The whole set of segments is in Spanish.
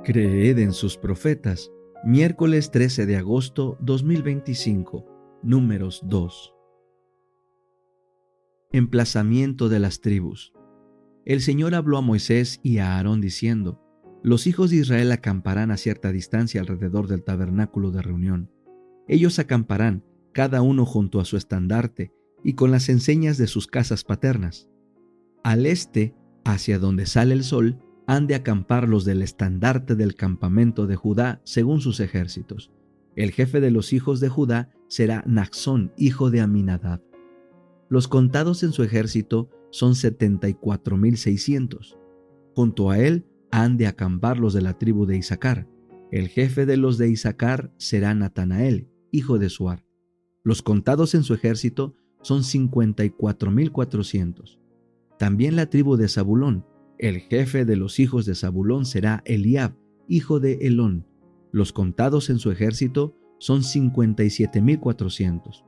Creed en sus profetas. Miércoles 13 de agosto 2025. Números 2. Emplazamiento de las tribus. El Señor habló a Moisés y a Aarón diciendo: Los hijos de Israel acamparán a cierta distancia alrededor del tabernáculo de reunión. Ellos acamparán, cada uno junto a su estandarte y con las enseñas de sus casas paternas. Al este, hacia donde sale el sol, han de acampar los del estandarte del campamento de Judá según sus ejércitos. El jefe de los hijos de Judá será Naasón, hijo de Aminadab. Los contados en su ejército son 74,600. Junto a él han de acampar los de la tribu de Isaacar. El jefe de los de Isaacar será Natanael, hijo de Suar. Los contados en su ejército son 54,400. También la tribu de Zabulón. El jefe de los hijos de Zabulón será Eliab, hijo de Elón. Los contados en su ejército son 57,400.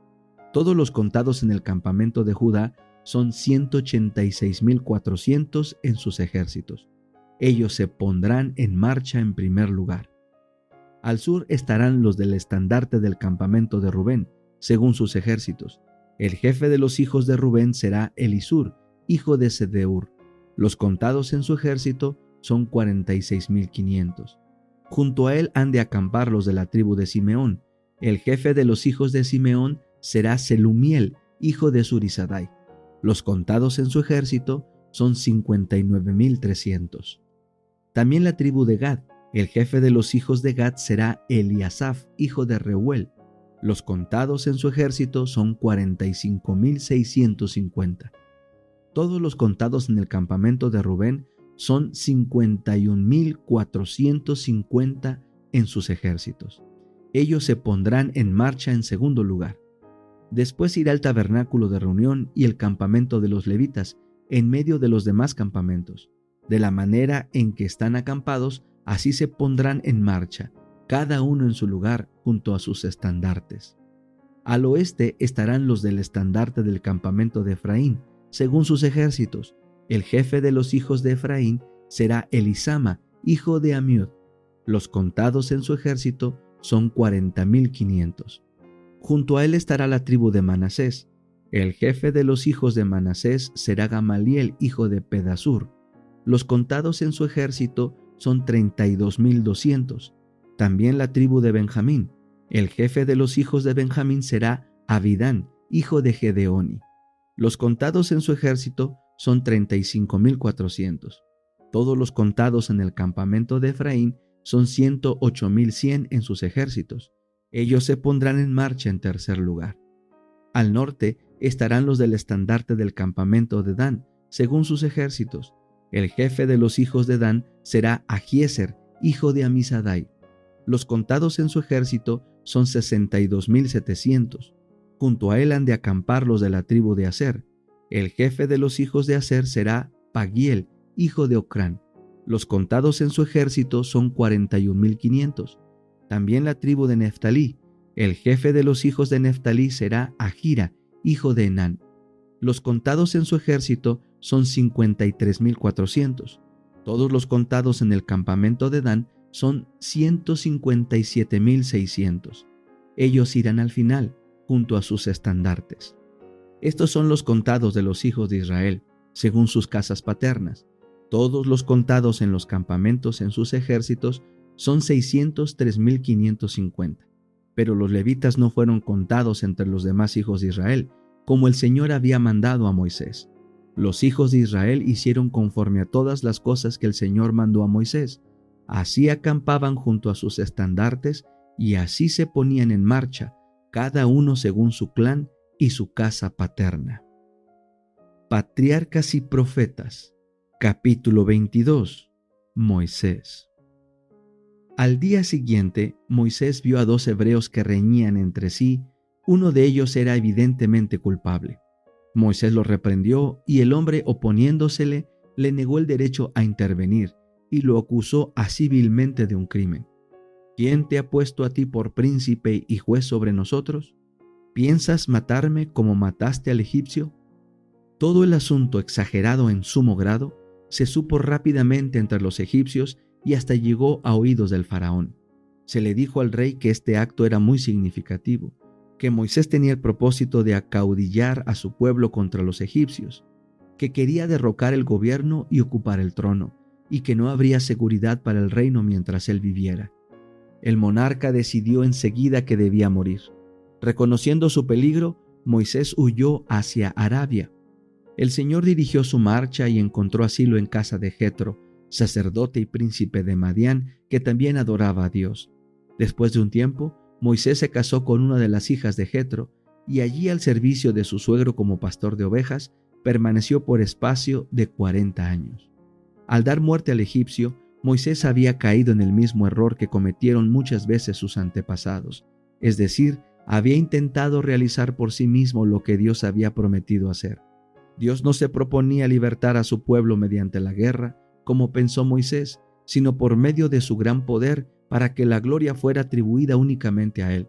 Todos los contados en el campamento de Judá son 186,400 en sus ejércitos. Ellos se pondrán en marcha en primer lugar. Al sur estarán los del estandarte del campamento de Rubén, según sus ejércitos. El jefe de los hijos de Rubén será Elisur, hijo de Sedeur. Los contados en su ejército son 46,500. Junto a él han de acampar los de la tribu de Simeón. El jefe de los hijos de Simeón será Selumiel, hijo de Zurisadai. Los contados en su ejército son 59,300. También la tribu de Gad. El jefe de los hijos de Gad será Eliasaf, hijo de Reuel. Los contados en su ejército son 45,650. Todos los contados en el campamento de Rubén son 51,450 en sus ejércitos. Ellos se pondrán en marcha en segundo lugar. Después irá el tabernáculo de reunión y el campamento de los levitas en medio de los demás campamentos. De la manera en que están acampados, así se pondrán en marcha, cada uno en su lugar junto a sus estandartes. Al oeste estarán los del estandarte del campamento de Efraín, según sus ejércitos. El jefe de los hijos de Efraín será Elisama, hijo de Amiud. Los contados en su ejército son 40,500. Junto a él estará la tribu de Manasés. El jefe de los hijos de Manasés será Gamaliel, hijo de Pedasur. Los contados en su ejército son 32,200. También la tribu de Benjamín. El jefe de los hijos de Benjamín será Abidán, hijo de Gedeoni. Los contados en su ejército son 35,400. Todos los contados en el campamento de Efraín son 108,100 en sus ejércitos. Ellos se pondrán en marcha en tercer lugar. Al norte estarán los del estandarte del campamento de Dan, según sus ejércitos. El jefe de los hijos de Dan será Ahiezer, hijo de Amisadai. Los contados en su ejército son 62,700. Junto a él han de acampar los de la tribu de Aser. El jefe de los hijos de Aser será Pagiel, hijo de Ocrán. Los contados en su ejército son 41,500. También la tribu de Neftalí. El jefe de los hijos de Neftalí será Ahira, hijo de Enán. Los contados en su ejército son 53,400. Todos los contados en el campamento de Dan son 157,600. Ellos irán al final, junto a sus estandartes. Estos son los contados de los hijos de Israel, según sus casas paternas. Todos los contados en los campamentos en sus ejércitos son 603,550. Pero los levitas no fueron contados entre los demás hijos de Israel, como el Señor había mandado a Moisés. Los hijos de Israel hicieron conforme a todas las cosas que el Señor mandó a Moisés. Así acampaban junto a sus estandartes y así se ponían en marcha, cada uno según su clan y su casa paterna. Patriarcas y Profetas, capítulo 22. Moisés. Al día siguiente, Moisés vio a 2 hebreos que reñían entre sí. Uno de ellos era evidentemente culpable. Moisés lo reprendió y el hombre, oponiéndosele, le negó el derecho a intervenir y lo acusó así vilmente de un crimen. ¿Quién te ha puesto a ti por príncipe y juez sobre nosotros? ¿Piensas matarme como mataste al egipcio? Todo el asunto, exagerado en sumo grado, se supo rápidamente entre los egipcios y hasta llegó a oídos del faraón. Se le dijo al rey que este acto era muy significativo, que Moisés tenía el propósito de acaudillar a su pueblo contra los egipcios, que quería derrocar el gobierno y ocupar el trono, y que no habría seguridad para el reino mientras él viviera. El monarca decidió enseguida que debía morir. Reconociendo su peligro, Moisés huyó hacia Arabia. El Señor dirigió su marcha y encontró asilo en casa de Jetro, sacerdote y príncipe de Madián, que también adoraba a Dios. Después de un tiempo, Moisés se casó con una de las hijas de Jetro, y allí al servicio de su suegro como pastor de ovejas, permaneció por espacio de 40 años. Al dar muerte al egipcio, Moisés había caído en el mismo error que cometieron muchas veces sus antepasados, es decir, había intentado realizar por sí mismo lo que Dios había prometido hacer. Dios no se proponía libertar a su pueblo mediante la guerra, como pensó Moisés, sino por medio de su gran poder para que la gloria fuera atribuida únicamente a él.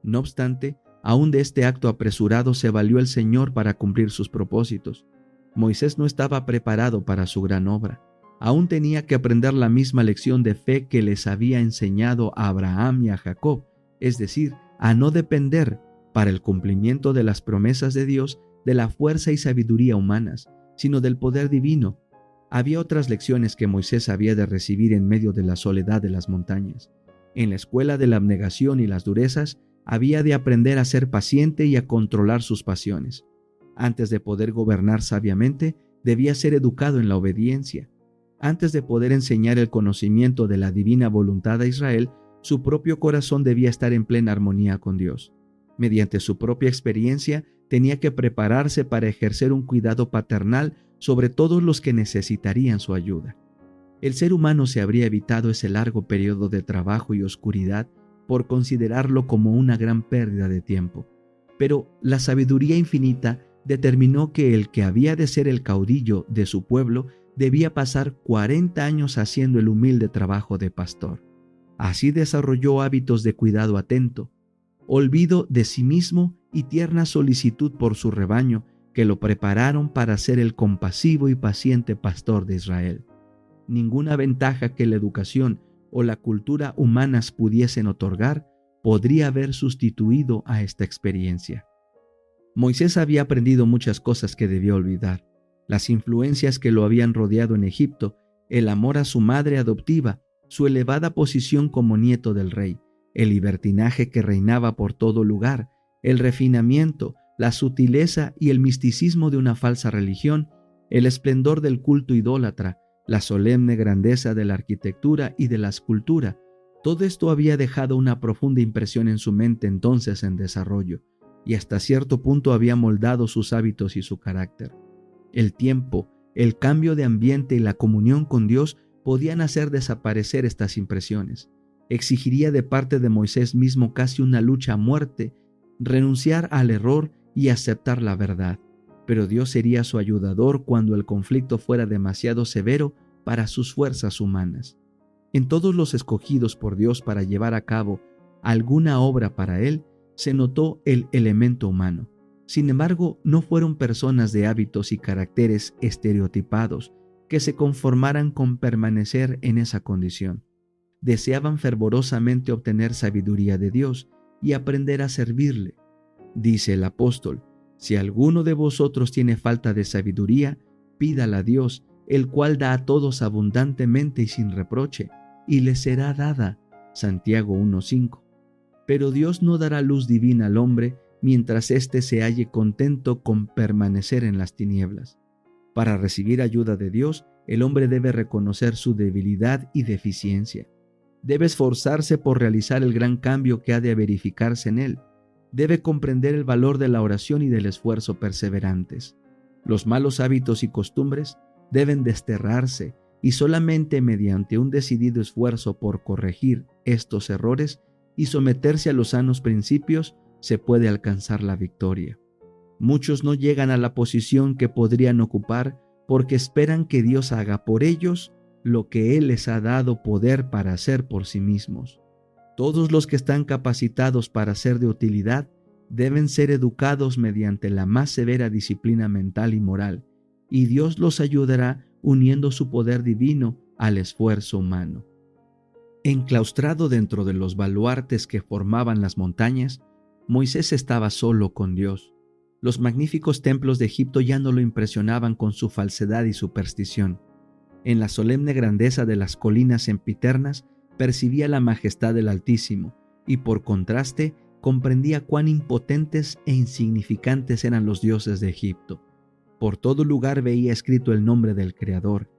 No obstante, aún de este acto apresurado se valió el Señor para cumplir sus propósitos. Moisés no estaba preparado para su gran obra. Aún tenía que aprender la misma lección de fe que les había enseñado a Abraham y a Jacob, es decir, a no depender, para el cumplimiento de las promesas de Dios, de la fuerza y sabiduría humanas, sino del poder divino. Había otras lecciones que Moisés había de recibir en medio de la soledad de las montañas. En la escuela de la abnegación y las durezas, había de aprender a ser paciente y a controlar sus pasiones. Antes de poder gobernar sabiamente, debía ser educado en la obediencia. Antes de poder enseñar el conocimiento de la divina voluntad a Israel, su propio corazón debía estar en plena armonía con Dios. Mediante su propia experiencia, tenía que prepararse para ejercer un cuidado paternal sobre todos los que necesitarían su ayuda. El ser humano se habría evitado ese largo periodo de trabajo y oscuridad por considerarlo como una gran pérdida de tiempo. Pero la sabiduría infinita determinó que el que había de ser el caudillo de su pueblo debía pasar 40 años haciendo el humilde trabajo de pastor. Así desarrolló hábitos de cuidado atento, olvido de sí mismo y tierna solicitud por su rebaño, que lo prepararon para ser el compasivo y paciente pastor de Israel. Ninguna ventaja que la educación o la cultura humanas pudiesen otorgar podría haber sustituido a esta experiencia. Moisés había aprendido muchas cosas que debía olvidar: las influencias que lo habían rodeado en Egipto, el amor a su madre adoptiva, su elevada posición como nieto del rey, el libertinaje que reinaba por todo lugar, el refinamiento, la sutileza y el misticismo de una falsa religión, el esplendor del culto idólatra, la solemne grandeza de la arquitectura y de la escultura. Todo esto había dejado una profunda impresión en su mente entonces en desarrollo, y hasta cierto punto había moldado sus hábitos y su carácter. El tiempo, el cambio de ambiente y la comunión con Dios podían hacer desaparecer estas impresiones. Exigiría de parte de Moisés mismo casi una lucha a muerte, renunciar al error y aceptar la verdad. Pero Dios sería su ayudador cuando el conflicto fuera demasiado severo para sus fuerzas humanas. En todos los escogidos por Dios para llevar a cabo alguna obra para Él, se notó el elemento humano. Sin embargo, no fueron personas de hábitos y caracteres estereotipados que se conformaran con permanecer en esa condición. Deseaban fervorosamente obtener sabiduría de Dios y aprender a servirle. Dice el apóstol: si alguno de vosotros tiene falta de sabiduría, pídala a Dios, el cual da a todos abundantemente y sin reproche, y le será dada. Santiago 1:5. Pero Dios no dará luz divina al hombre mientras éste se halle contento con permanecer en las tinieblas. Para recibir ayuda de Dios, el hombre debe reconocer su debilidad y deficiencia. Debe esforzarse por realizar el gran cambio que ha de verificarse en él. Debe comprender el valor de la oración y del esfuerzo perseverantes. Los malos hábitos y costumbres deben desterrarse, y solamente mediante un decidido esfuerzo por corregir estos errores y someterse a los sanos principios se puede alcanzar la victoria. Muchos no llegan a la posición que podrían ocupar porque esperan que Dios haga por ellos lo que Él les ha dado poder para hacer por sí mismos. Todos los que están capacitados para ser de utilidad deben ser educados mediante la más severa disciplina mental y moral, y Dios los ayudará uniendo su poder divino al esfuerzo humano. Enclaustrado dentro de los baluartes que formaban las montañas, Moisés estaba solo con Dios. Los magníficos templos de Egipto ya no lo impresionaban con su falsedad y superstición. En la solemne grandeza de las colinas sempiternas percibía la majestad del Altísimo y, por contraste, comprendía cuán impotentes e insignificantes eran los dioses de Egipto. Por todo lugar veía escrito el nombre del Creador.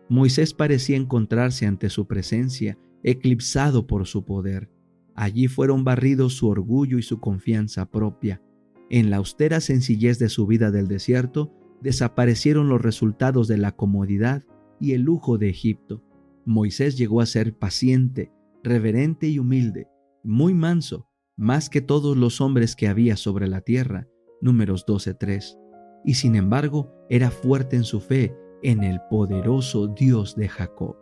Moisés parecía encontrarse ante su presencia, eclipsado por su poder. Allí fueron barridos su orgullo y su confianza propia. En la austera sencillez de su vida del desierto, desaparecieron los resultados de la comodidad y el lujo de Egipto. Moisés llegó a ser paciente, reverente y humilde, muy manso, más que todos los hombres que había sobre la tierra. Números 12:3. Y sin embargo, era fuerte en su fe en el poderoso Dios de Jacob.